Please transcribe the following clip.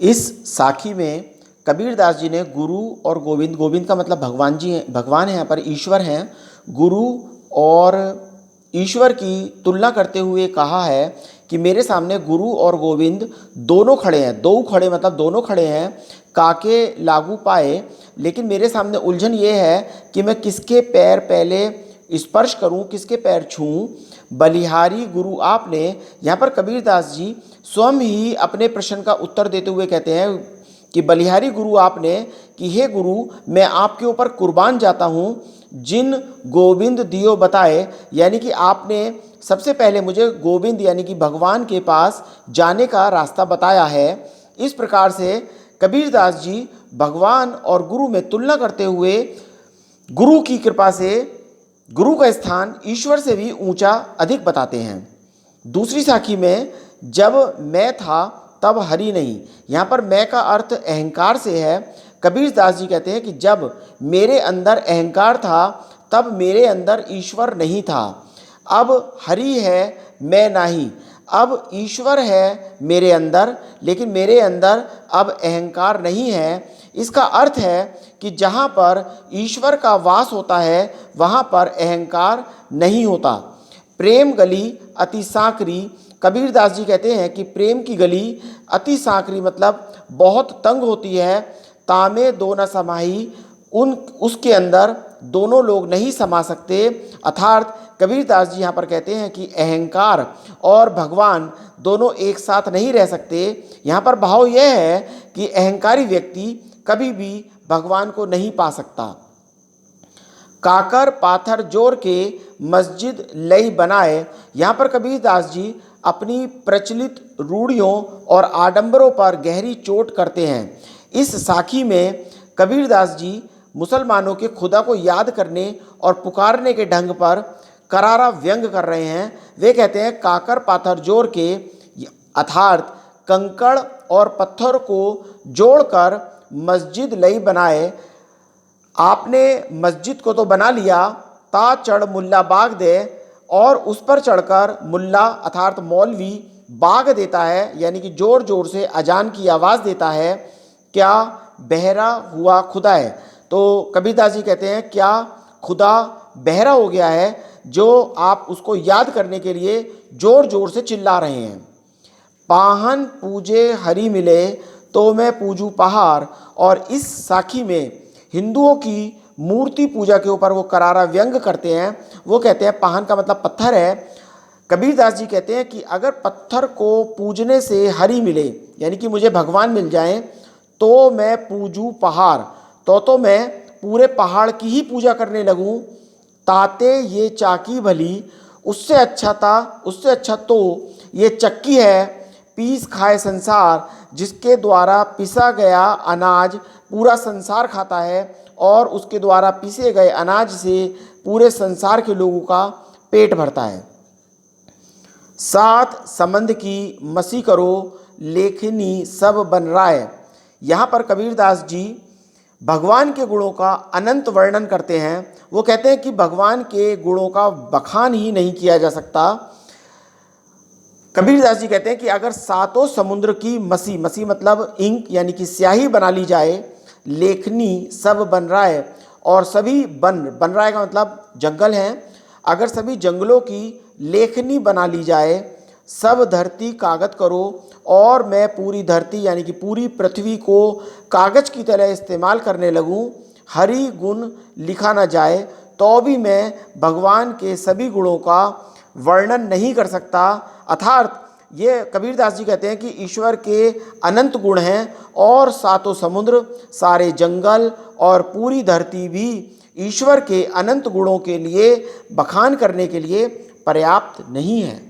इस साखी में कबीरदास जी ने गुरु और गोविंद, गोविंद का मतलब भगवान जी हैं, भगवान हैं, यहाँ पर ईश्वर हैं, गुरु और ईश्वर की तुलना करते हुए कहा है कि मेरे सामने गुरु और गोविंद दोनों खड़े हैं। दो खड़े मतलब दोनों खड़े हैं, काके लागू पाए, लेकिन मेरे सामने उलझन ये है कि मैं किसके पैर पहले स्पर्श करूं, किसके पैर छूऊं। बलिहारी गुरु आपने, यहाँ पर कबीरदास जी स्वयं ही अपने प्रश्न का उत्तर देते हुए कहते हैं कि बलिहारी गुरु आपने, कि हे गुरु मैं आपके ऊपर कुर्बान जाता हूँ, जिन गोविंद दियो बताए, यानी कि आपने सबसे पहले मुझे गोविंद यानी कि भगवान के पास जाने का रास्ता बताया है। इस प्रकार से कबीरदास जी भगवान और गुरु में तुलना करते हुए गुरु की कृपा से गुरु का स्थान ईश्वर से भी ऊंचा अधिक बताते हैं। दूसरी साखी में जब मैं था तब हरि नहीं, यहाँ पर मैं का अर्थ अहंकार से है। कबीरदास जी कहते हैं कि जब मेरे अंदर अहंकार था तब मेरे अंदर ईश्वर नहीं था, अब हरि है मैं नहीं, अब ईश्वर है मेरे अंदर, लेकिन मेरे अंदर अब अहंकार नहीं है। इसका अर्थ है कि जहाँ पर ईश्वर का वास होता है वहाँ पर अहंकार नहीं होता। प्रेम गली अति सांकरी, कबीरदास जी कहते हैं कि प्रेम की गली अति सांकरी मतलब बहुत तंग होती है। तामे दो न समाही, उसके अंदर दोनों लोग नहीं समा सकते। अर्थात कबीरदास जी यहाँ पर कहते हैं कि अहंकार और भगवान दोनों एक साथ नहीं रह सकते। यहाँ पर भाव यह है कि अहंकारी व्यक्ति कभी भी भगवान को नहीं पा सकता। काकर पाथर जोर के मस्जिद लई बनाए, यहाँ पर कबीरदास जी अपनी प्रचलित रूढ़ियों और आडंबरों पर गहरी चोट करते हैं। इस साखी में कबीरदास जी मुसलमानों के खुदा को याद करने और पुकारने के ढंग पर करारा व्यंग कर रहे हैं। वे कहते हैं काकर पाथर जोड़ के, अर्थात कंकड़ और पत्थर को जोड़कर मस्जिद लई बनाए। आपने मस्जिद को तो बना लिया, ता चढ़ मुल्ला बाग दे, और उस पर चढ़कर मुल्ला अर्थात मौलवी बाग देता है, यानी कि जोर जोर से अजान की आवाज़ देता है। क्या बहरा हुआ खुदा है, तो कबीरदास जी कहते हैं क्या खुदा बहरा हो गया है जो आप उसको याद करने के लिए जोर जोर से चिल्ला रहे हैं। पाहन पूजे हरि मिले तो मैं पूजू पहाड़, और इस साखी में हिंदुओं की मूर्ति पूजा के ऊपर वो करारा व्यंग करते हैं। वो कहते हैं पाहन का मतलब पत्थर है। कबीरदास जी कहते हैं कि अगर पत्थर को पूजने से हरि मिले, यानी कि मुझे भगवान मिल जाएं, तो मैं पूजू पहाड़, तो मैं पूरे पहाड़ की ही पूजा करने लगूं। ताते ये चाकी भली, उससे अच्छा तो ये चक्की है। पीस खाए संसार, जिसके द्वारा पिसा गया अनाज पूरा संसार खाता है, और उसके द्वारा पीसे गए अनाज से पूरे संसार के लोगों का पेट भरता है। सात संबंध की मसी करो, लेखनी सब बन राय, यहाँ पर कबीरदास जी भगवान के गुणों का अनंत वर्णन करते हैं। वो कहते हैं कि भगवान के गुणों का बखान ही नहीं किया जा सकता। कबीरदास जी कहते हैं कि अगर सातों समुद्र की मसी मतलब इंक यानी कि स्याही बना ली जाए, लेखनी सब बन रहा है, और सभी बन रहा है का मतलब जंगल हैं, अगर सभी जंगलों की लेखनी बना ली जाए, सब धरती कागज करो, और मैं पूरी धरती यानी कि पूरी पृथ्वी को कागज की तरह इस्तेमाल करने लगूं, हरि गुण लिखा ना जाए, तो भी मैं भगवान के सभी गुणों का वर्णन नहीं कर सकता। अर्थात ये कबीरदास जी कहते हैं कि ईश्वर के अनंत गुण हैं, और सातों समुद्र, सारे जंगल और पूरी धरती भी ईश्वर के अनंत गुणों के लिए बखान करने के लिए पर्याप्त नहीं है।